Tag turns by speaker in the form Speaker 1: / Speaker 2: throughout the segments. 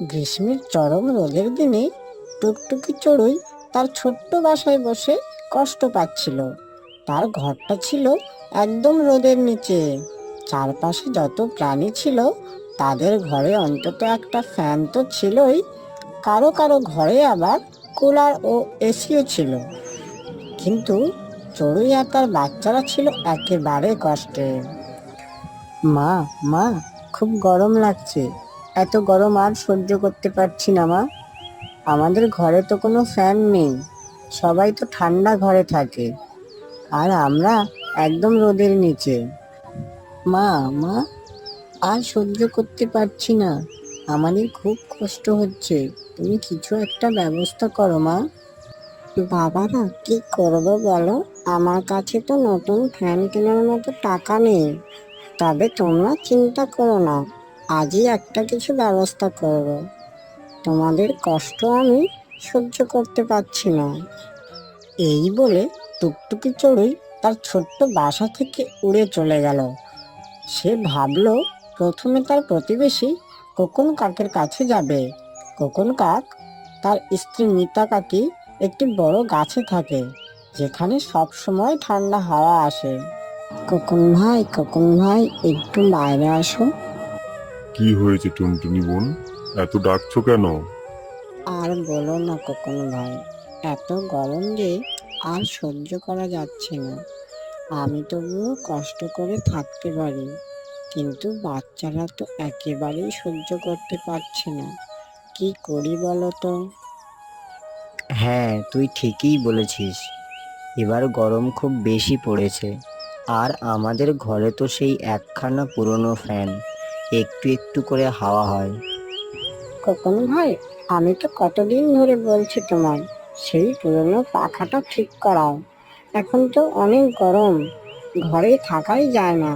Speaker 1: গ্রীষ্মের চরম রোদের দিনে টুকটুকি চড়ুই তার ছোট্ট বাসায় বসে কষ্ট পাচ্ছিল। তার ঘরটা ছিল একদম রোদের নিচে। চারপাশে যত প্রাণী ছিল তাদের ঘরে অন্তত একটা ফ্যান তো ছিলই, কারো কারো ঘরে আবার কুলার ও এসিও ছিল। কিন্তু চড়ুই আর তার বাচ্চারা ছিল একেবারে কষ্টে। মা, মা, খুব গরম লাগছে। এত গরম আর সহ্য করতে পারছি না মা। আমাদের ঘরে তো কোনো ফ্যান নেই, সবাই তো ঠান্ডা ঘরে থাকে, আর আমরা একদম রোদের নিচে। মা, মা, আর সহ্য করতে পারছি না, আমাদের খুব কষ্ট হচ্ছে। তুমি কিছু একটা ব্যবস্থা করো মা। বাবারা, কি করব বলো? আমার কাছে তো নতুন ফ্যান কেনার মতো টাকা নেই। তবে তোমরা চিন্তা করো না, আজই একটা কিছু ব্যবস্থা করব। তোমাদের কষ্ট আমি সহ্য করতে পারছি না। এই বলে টুকটুকি চড়ুই তার ছোট্ট বাসা থেকে উড়ে চলে গেল। সে ভাবলো প্রথমে তার প্রতিবেশী কোকন কাকের কাছে যাবে। কোকন কাক তার স্ত্রী মিতা কাকি একটি বড় গাছে থাকে, যেখানে সব সময় ঠান্ডা হাওয়া আসে। কোকন ভাই, একটু বাইরে আসো।
Speaker 2: কি হয়েছে টুনটুনি বোন? এত ডাকছো কেন?
Speaker 1: আর বলো না কোকন ভাই, এত গরম যে আর সহ্য করা যাচ্ছে না। আমি তবুও কষ্ট করে থাকতে পারি, কিন্তু বাচ্চারা তো একেবারেই সহ্য করতে পারছে না। কি করি বলো তো?
Speaker 3: হ্যাঁ, তুই ঠিকই বলেছিস। এবার গরম খুব বেশি পড়েছে। আর আমাদের ঘরে তো সেই একখানা পুরনো ফ্যান, একটু একটু করে হাওয়া হয়।
Speaker 1: কোকন ভাই, আমি তো কতদিন ধরে বলছি তোমার সেই পুরনো পাখাটা ঠিক করাও। এখন তো অনেক গরম, ঘরে থাকাই যায় না।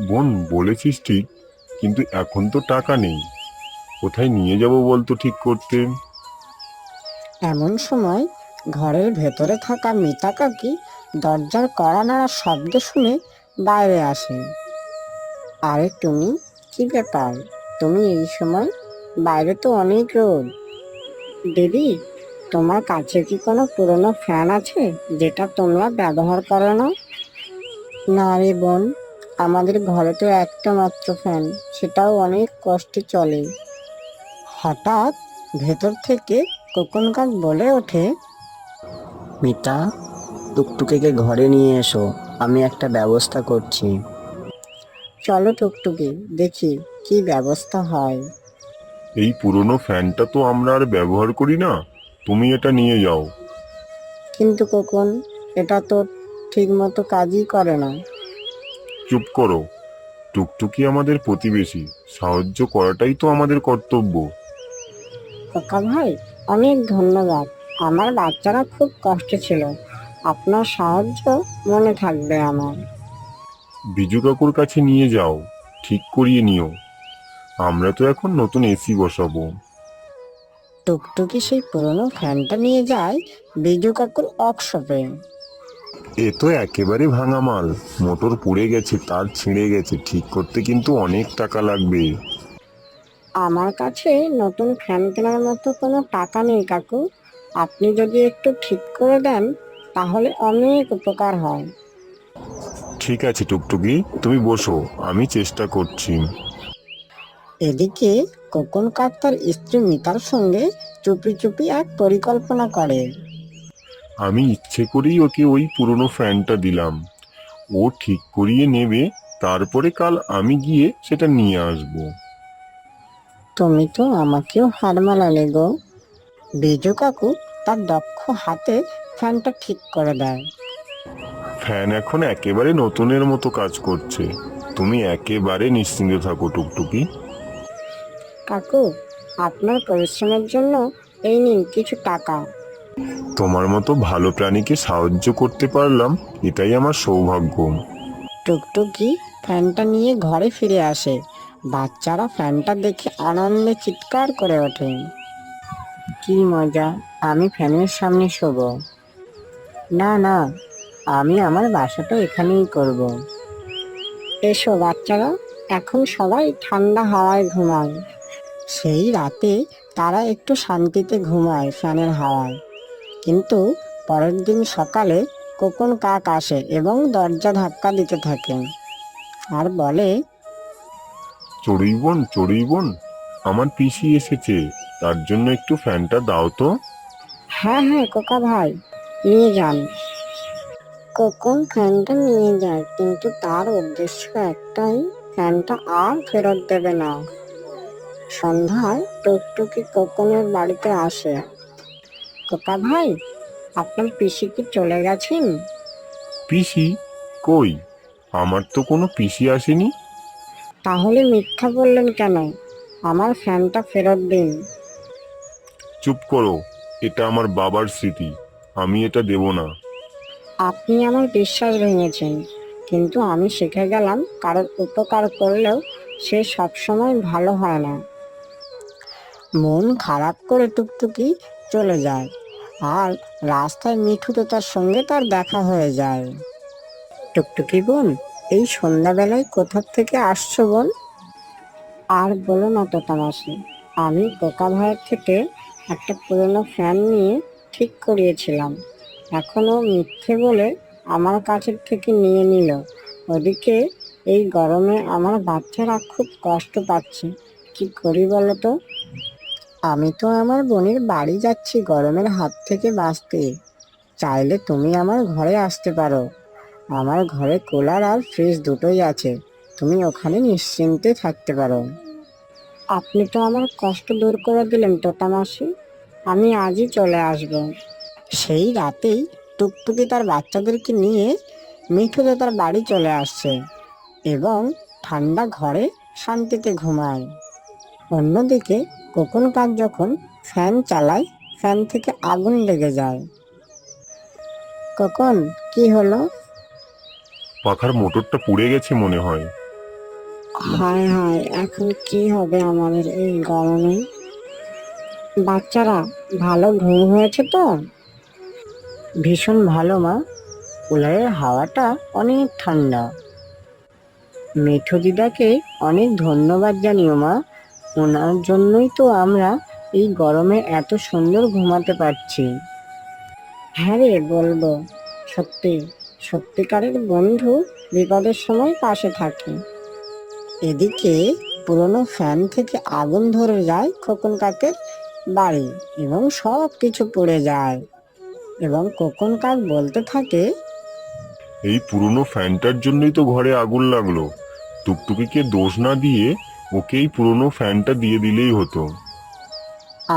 Speaker 2: বোন, বলেছিস ঠিক, কিন্তু এখন তো টাকা নেই। কোথায় নিয়ে যাব বলতো ঠিক করতে?
Speaker 1: এমন সময় ঘরের ভেতরে থাকা মিতা কাকি দরজার কড়া নাড়ার শব্দ শুনে বাইরে আসে। আরে তুমি, কি ব্যাপার? তুমি এই সময়? বাইরে তো অনেক রোদ। দিদি, তোমার কাছে কি কোনো পুরনো ফ্যান আছে যেটা তোমরা ব্যবহার করো না? না রে বোন, আমাদের ঘরে তো একটা মাত্র ফ্যান, সেটাও অনেক কষ্টে চলে। হঠাৎ ভেতর থেকে কোকন কাক বলে ওঠে,
Speaker 3: মিতা, টুকটুকিকে ঘরে নিয়ে এসো, আমি একটা ব্যবস্থা করছি।
Speaker 1: চলো টুকটুকি, দেখি কি ব্যবস্থা হয়।
Speaker 2: এই পুরনো ফ্যানটা তো আমরা আর ব্যবহার করি না, তুমি এটা নিয়ে যাও।
Speaker 1: কিন্তু কোকন, এটা তো ঠিক মতো কাজই করে না।
Speaker 2: চুপ করো। টুকটুকি আমাদের প্রতিবেশী, সাহায্য করাটাই তো আমাদের কর্তব্য।
Speaker 1: খোকা ভাই, অনেক ধন্যবাদ। আমার বাচ্চারা খুব কষ্টে ছিল, আপনার সাহায্য মনে থাকবে আমার।
Speaker 2: বিজু কাকুর কাছে নিয়ে যাও, ঠিক করিয়ে নিও। আমরা তো এখন নতুন এসি বসাবো।
Speaker 1: টুকটুকি সেই পুরনো ফ্যানটা নিয়ে যায় বিজু কাকুর ওয়ার্কশপে।
Speaker 2: এ তো একেবারে ভাঙা মাল, মোটর পুড়ে গেছে, তার ছিঁড়ে গেছে, ঠিক করতে কিন্তু অনেক টাকা লাগবে।
Speaker 1: আমার কাছে নতুন ফ্যান কেনার মতো কোনো টাকা নেই কাকু। আপনি যদি একটু ঠিক করে দেন তাহলে অনেক উপকার হয়।
Speaker 2: ঠিক আছে টুকটুকি, তুমি বসো, আমি চেষ্টা করছি।
Speaker 1: এদিকে কোকন কাক তার স্ত্রী মিতার সঙ্গে চুপি চুপি এক পরিকল্পনা করে।
Speaker 2: আমি ইচ্ছে করেই ওকে ওই পুরনো ফ্যানটা দিলাম। ও ঠিক করিয়ে নেবে, তারপরে কাল আমি গিয়ে সেটা নিয়ে আসব।
Speaker 1: তুমি তো আমাকেও হার মানালে গো। বিজু কাকু তার দক্ষ হাতে ফ্যানটা ঠিক করে দেয়।
Speaker 2: ফ্যান এখন একেবারে নতুনের মতো কাজ করছে। তুমি একেবারে নিশ্চিন্ত থাকো টুকটুকি।
Speaker 1: কাকু, আপনার পরিশ্রমের জন্য এই নিন কিছু টাকা।
Speaker 2: তোমার মতো ভালো প্রাণীকে সাহায্য করতে পারলাম, এটাই আমার সৌভাগ্য।
Speaker 1: টুকটুকি ফ্যানটা নিয়ে ঘরে ফিরে আসে। বাচ্চারা ফ্যানটা দেখে আনন্দে চিৎকার করে ওঠে। কি মজা, আমি ফ্যানের সামনে শোবো। না না, আমি আমার বাসাটা এখানেই করব। এসো বাচ্চারা, এখন সবাই ঠান্ডা হাওয়ায় ঘুমায়। সেই রাতে তারা একটু শান্তিতে ঘুমায় ফ্যানের হাওয়ায়। কিন্তু পরের দিন সকালে কোকন কাক আসে এবং দরজা ধাক্কা দিতে থাকে আর বলে,
Speaker 2: চড়ুই বোন, আমার পিসি এসেছে, তার জন্য একটু ফ্যানটা দাও তো।
Speaker 1: হ্যাঁ হ্যাঁ কোকা ভাই, নিয়ে যান। কোকন ফ্যানটা নিয়ে যায়, কিন্তু তার উদ্দেশ্য একটাই, ফ্যানটা আর ফেরত দেবে না। সন্ধ্যায় টুকটুকি কোকনের বাড়িতে আসে। কোকা ভাই, আপনার পিসি কি চলে গেছেন?
Speaker 2: পিসি? কই, আমার তো কোনো পিসি আসেনি।
Speaker 1: তাহলে মিথ্যা বললেন কেন? আমার ফ্যানটা ফেরত দিন।
Speaker 2: চুপ করো, এটা আমার বাবার স্মৃতি, আমি এটা দেব না।
Speaker 1: আপনি আমার বিশ্বাস ভেঙেছেন, কিন্তু আমি শিখে গেলাম কারোর উপকার করলেও সে সবসময় ভালো হয় না। মন খারাপ করে টুকটুকি চলে যায়, আর রাস্তায় মিঠু তোতার সঙ্গে তার দেখা হয়ে যায়। টুকটুকি বোন, এই সন্ধ্যাবেলায় কোথা থেকে আসছো বোন? আর বলো না তোতা মাসি, আমি কোকা ভাইয়ের থেকে একটা পুরনো ফ্যান নিয়ে ঠিক করিয়েছিলাম। এখনো মিথ্যে বলে আমার কাছের থেকে নিয়ে নিল। ওদিকে এই গরমে আমার বাচ্চারা খুব কষ্ট পাচ্ছে, কি করি বলো তো? আমি তো আমার বোনের বাড়ি যাচ্ছি গরমের হাত থেকে বাঁচতে। চাইলে তুমি আমার ঘরে আসতে পারো। আমার ঘরে কুলার আর ফ্রিজ দুটোই আছে, তুমি ওখানে নিশ্চিন্তে থাকতে পারো। আপনি তো আমার কষ্ট দূর করে দিলেন তোতা মাসি, আমি আজই চলে আসব। সেই রাতেই টুকটুকি তার বাচ্চাদেরকে নিয়ে মিঠু তার বাড়ি চলে আসছে এবং ঠান্ডা ঘরে শান্তিতে ঘুমায়। অন্যদিকে কোকন কাক যখন ফ্যান চালায়, ফ্যান থেকে আগুন লেগে যায়। কোকন, কি হলো?
Speaker 2: পাখার মোটরটা পুড়ে গেছে মনে হয়।
Speaker 1: হায় হায়, এখন কি হবে আমাদের এই গরমে? বাচ্চারা, ভালো ঘুম হয়েছে তো? ভীষণ ভালো মা, কুলারের হাওয়াটা অনেক ঠান্ডা। মিঠু দিদাকে অনেক ধন্যবাদ জানিও মা, ওনার জন্যই তো আমরা এই গরমে এত সুন্দর ঘুমাতে পারছি। হ্যাঁ রে, বলবো। সত্যি, সত্যিকারের বন্ধু বিপদের সময় পাশে থাকে। এদিকে পুরনো ফ্যান থেকে আগুন ধরে যায় খোকন কাকের বাড়ি এবং সব কিছু পুড়ে যায়। এবং কোকন কাক বলতে থাকে,
Speaker 2: এই পুরনো ফ্যানটার জন্যই তো ঘরে আগুন লাগলো। টুকটুকিকে দোষ না দিয়ে ওকে এই পুরনো ফ্যানটা দিয়ে দিলেই হতো।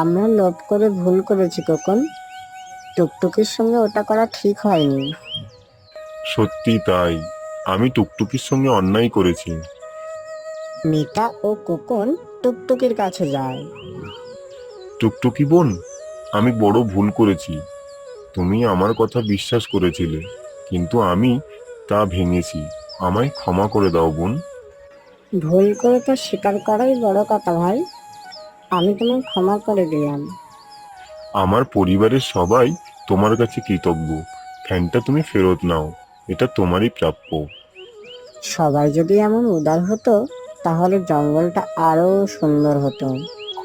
Speaker 1: আমরা লোভ করে ভুল করেছি কোকন, টুকটুকির সঙ্গে ওটা করা ঠিক হয়নি।
Speaker 2: সত্যি তাই, আমি টুকটুকির সঙ্গে অন্যায় করেছি।
Speaker 1: মিতা ও কোকন টুকটুকির কাছে যায়।
Speaker 2: টুকটুকি বোন, আমি বড় ভুল করেছি। তুমি আমার কথা বিশ্বাস করেছিলে, কিন্তু আমি তা ভেঙেছি। আমায় ক্ষমা করে দাও বোন।
Speaker 1: ভুল করে তো স্বীকার করাই বড় কথা ভাই, আমি তোমায় ক্ষমা করে দিলাম।
Speaker 2: আমার পরিবারের সবাই তোমার কাছে কৃতজ্ঞ। ফ্যানটা তুমি ফেরত নাও, এটা তোমারই প্রাপ্য।
Speaker 1: সবাই যদি এমন উদার হতো, তাহলে জঙ্গলটা আরো সুন্দর হতো।